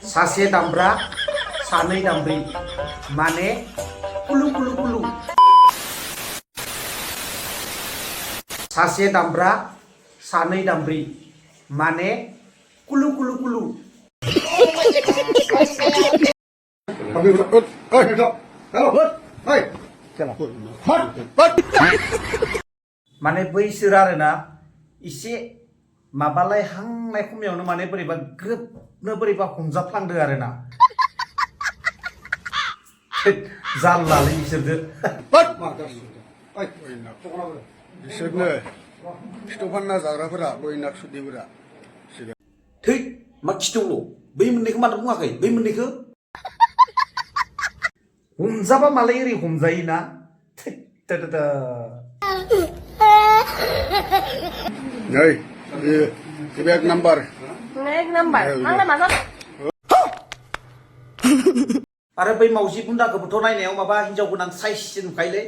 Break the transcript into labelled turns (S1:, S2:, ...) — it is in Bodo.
S1: सासे दामब्रा सानै दामब्रि माने कुलु कुलु कुलु सासे दामब्रा सानै दामब्रि माने कुलु कुलु कुलु माने बैसोर आरोना इसे माबालाय हांनाय खमायावनो माने बोरैबा ग्रोबनो बोरैबा हमजाफ्लांदो आरोना जारलालै बिसोरजों
S2: बिसोरनो खिथु फानना जाग्राफोरा बयनाक सुदिफोरा
S1: थै मा खिथौल' बै मोननैखौ मानो बुङाखै बै मोननैखौ हमजाबा मालाय ओरै हमजायोना
S2: नै एक नाम्बार
S3: आंलाय मा जादों
S1: आरो बै मावजि बुन्दाखौबोथ' नायनायाव माबा हिनजाव गोनां साइजसो नुखायोलै